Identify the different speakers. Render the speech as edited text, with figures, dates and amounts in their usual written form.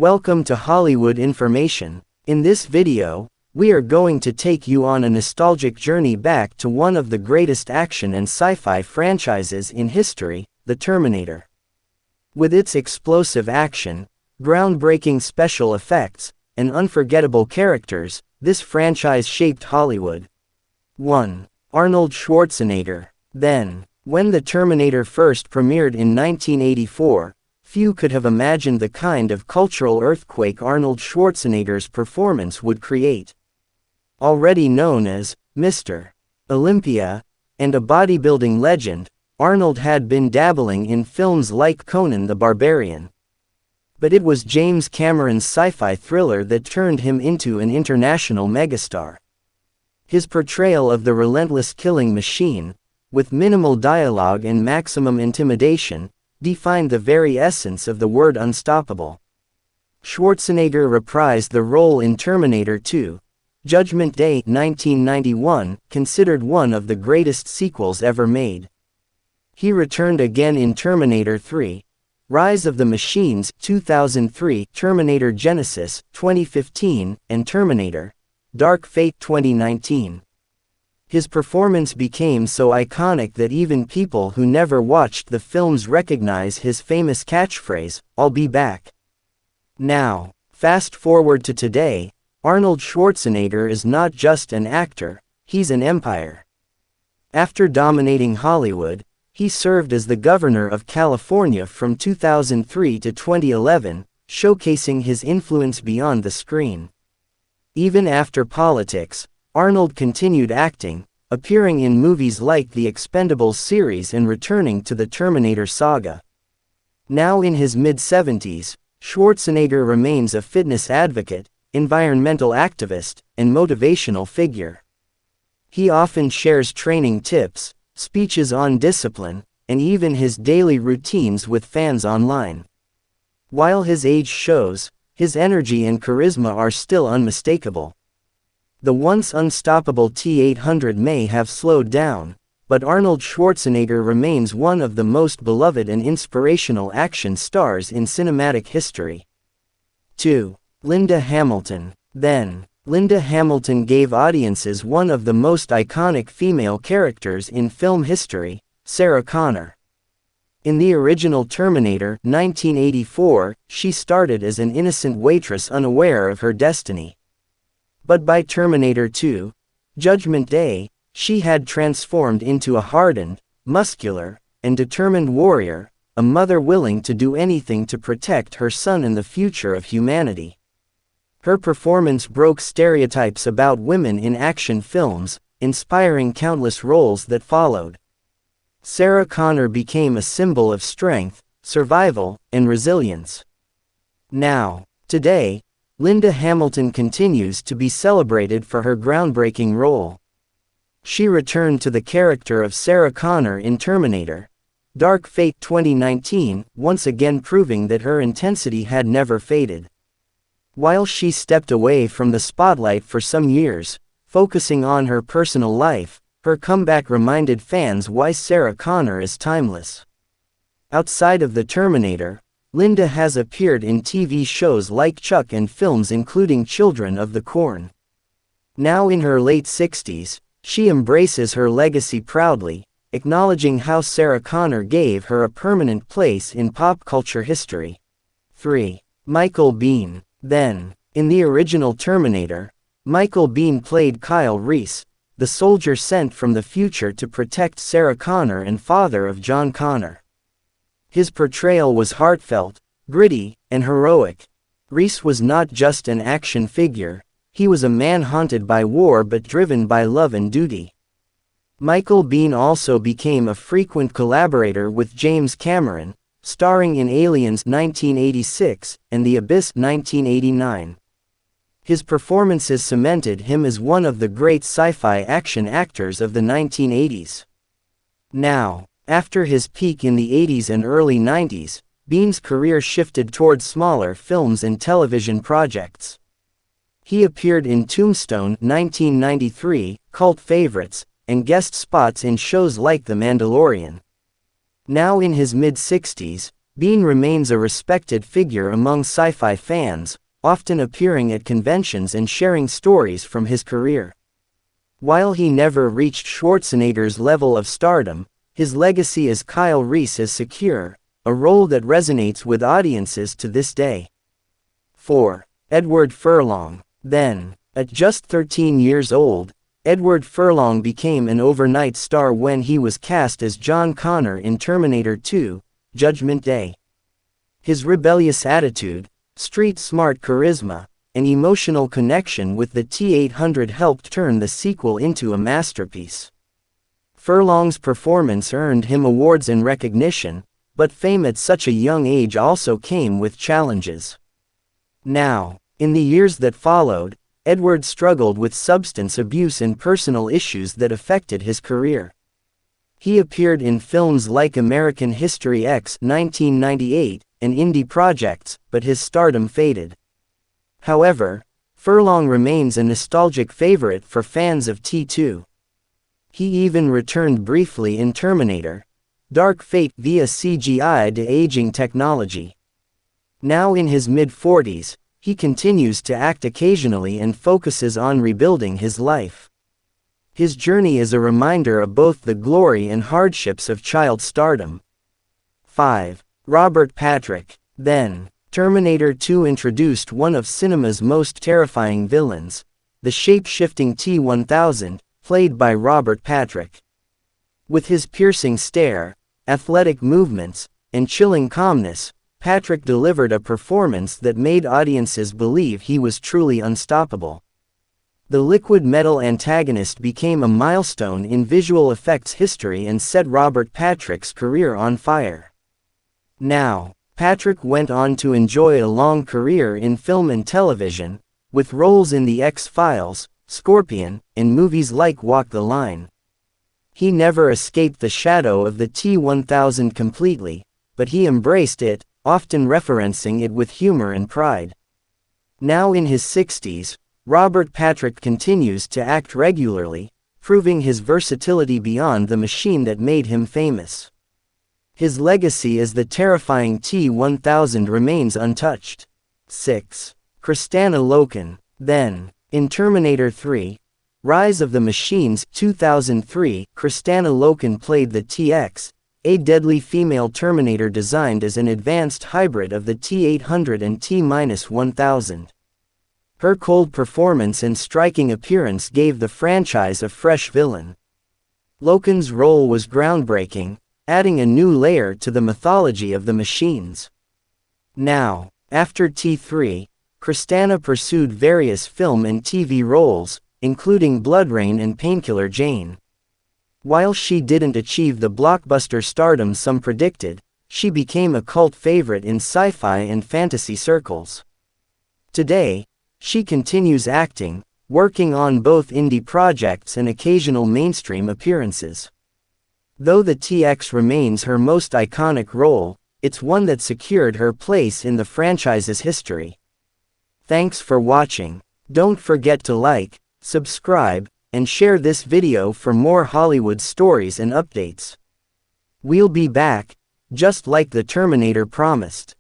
Speaker 1: Welcome to Hollywood Information. In this video, we are going to take you on a nostalgic journey back to one of the greatest action and sci-fi franchises in history, the Terminator. With its explosive action, groundbreaking special effects, and unforgettable characters, this franchise shaped Hollywood. 1. Arnold Schwarzenegger. Then, when the Terminator first premiered in 1984, few could have imagined the kind of cultural earthquake Arnold Schwarzenegger's performance would create. Already known as Mr. Olympia and a bodybuilding legend, Arnold had been dabbling in films like Conan the Barbarian. But it was James Cameron's sci-fi thriller that turned him into an international megastar. His portrayal of the relentless killing machine, with minimal dialogue and maximum intimidation, defined the very essence of the word unstoppable. Schwarzenegger reprised the role in Terminator 2, Judgment Day 1991, considered one of the greatest sequels ever made. He returned again in Terminator 3, Rise of the Machines 2003, Terminator Genesis 2015, and Terminator Dark Fate 2019. His performance became so iconic that even people who never watched the films recognize his famous catchphrase, "I'll be back." Now, fast forward to today, Arnold Schwarzenegger is not just an actor, he's an empire. After dominating Hollywood, he served as the governor of California from 2003 to 2011, showcasing his influence beyond the screen. Even after politics, Arnold continued acting, appearing in movies like the Expendables series and returning to the Terminator saga. Now in his mid-70s, Schwarzenegger remains a fitness advocate, environmental activist, and motivational figure. He often shares training tips, speeches on discipline, and even his daily routines with fans online. While his age shows, his energy and charisma are still unmistakable. The once unstoppable T-800 may have slowed down, but Arnold Schwarzenegger remains one of the most beloved and inspirational action stars in cinematic history. 2. Linda Hamilton. Then, Linda Hamilton gave audiences one of the most iconic female characters in film history, Sarah Connor. In the original Terminator 1984, she started as an innocent waitress unaware of her destiny. But by Terminator 2, Judgment Day, she had transformed into a hardened, muscular, and determined warrior, a mother willing to do anything to protect her son and the future of humanity. Her performance broke stereotypes about women in action films, inspiring countless roles that followed. Sarah Connor became a symbol of strength, survival, and resilience. Now, today, Linda Hamilton continues to be celebrated for her groundbreaking role. She returned to the character of Sarah Connor in Terminator Dark Fate 2019, once again proving that her intensity had never faded. While she stepped away from the spotlight for some years, focusing on her personal life, her comeback reminded fans why Sarah Connor is timeless. Outside of the Terminator, Linda has appeared in TV shows like Chuck and films including Children of the Corn. Now in her late 60s, she embraces her legacy proudly, acknowledging how Sarah Connor gave her a permanent place in pop culture history. 3. Michael Biehn. Then, in the original Terminator, Michael Biehn played Kyle Reese, the soldier sent from the future to protect Sarah Connor and father of John Connor. His portrayal was heartfelt, gritty, and heroic. Reese was not just an action figure, he was a man haunted by war but driven by love and duty. Michael Biehn also became a frequent collaborator with James Cameron, starring in Aliens 1986 and The Abyss 1989. His performances cemented him as one of the great sci-fi action actors of the 1980s. Now, after his peak in the 80s and early 90s, Biehn's career shifted toward smaller films and television projects. He appeared in Tombstone 1993, cult favorites, and guest spots in shows like The Mandalorian. Now in his mid-60s, Biehn remains a respected figure among sci-fi fans, often appearing at conventions and sharing stories from his career. While he never reached Schwarzenegger's level of stardom, his legacy as Kyle Reese is secure, a role that resonates with audiences to this day. 4. Edward Furlong. Then, at just 13 years old, Edward Furlong became an overnight star when he was cast as John Connor in Terminator 2, Judgment Day. His rebellious attitude, street-smart charisma, and emotional connection with the T-800 helped turn the sequel into a masterpiece. Furlong's performance earned him awards and recognition, but fame at such a young age also came with challenges. Now, in the years that followed, Edward struggled with substance abuse and personal issues that affected his career. He appeared in films like American History X (1998) and indie projects, but his stardom faded. However, Furlong remains a nostalgic favorite for fans of T2. He even returned briefly in Terminator: Dark Fate via CGI de-aging technology. Now in his mid-40s, he continues to act occasionally and focuses on rebuilding his life. His journey is a reminder of both the glory and hardships of child stardom. 5. Robert Patrick. Then, Terminator 2 introduced one of cinema's most terrifying villains, the shape-shifting T-1000, played by Robert Patrick. With his piercing stare, athletic movements, and chilling calmness, Patrick delivered a performance that made audiences believe he was truly unstoppable. The liquid metal antagonist became a milestone in visual effects history and set Robert Patrick's career on fire. Now, Patrick went on to enjoy a long career in film and television, with roles in The X-Files, Scorpion, and movies like Walk the Line. He never escaped the shadow of the T-1000 completely, but he embraced it, often referencing it with humor and pride. Now in his 60s, Robert Patrick continues to act regularly, proving his versatility beyond the machine that made him famous. His legacy as the terrifying T-1000 remains untouched. 6. Kristanna Loken. Then, in Terminator 3, Rise of the Machines 2003, Kristanna Loken played the TX, a deadly female Terminator designed as an advanced hybrid of the T-800 and T-1000. Her cold performance and striking appearance gave the franchise a fresh villain. Loken's role was groundbreaking, adding a new layer to the mythology of the machines. Now, after T3, Kristanna pursued various film and TV roles, including BloodRain and Painkiller Jane. While she didn't achieve the blockbuster stardom some predicted, she became a cult favorite in sci-fi and fantasy circles. Today, she continues acting, working on both indie projects and occasional mainstream appearances. Though the TX remains her most iconic role, it's one that secured her place in the franchise's history. Thanks for watching. Don't forget to like, subscribe, and share this video for more Hollywood stories and updates. We'll be back, just like the Terminator promised.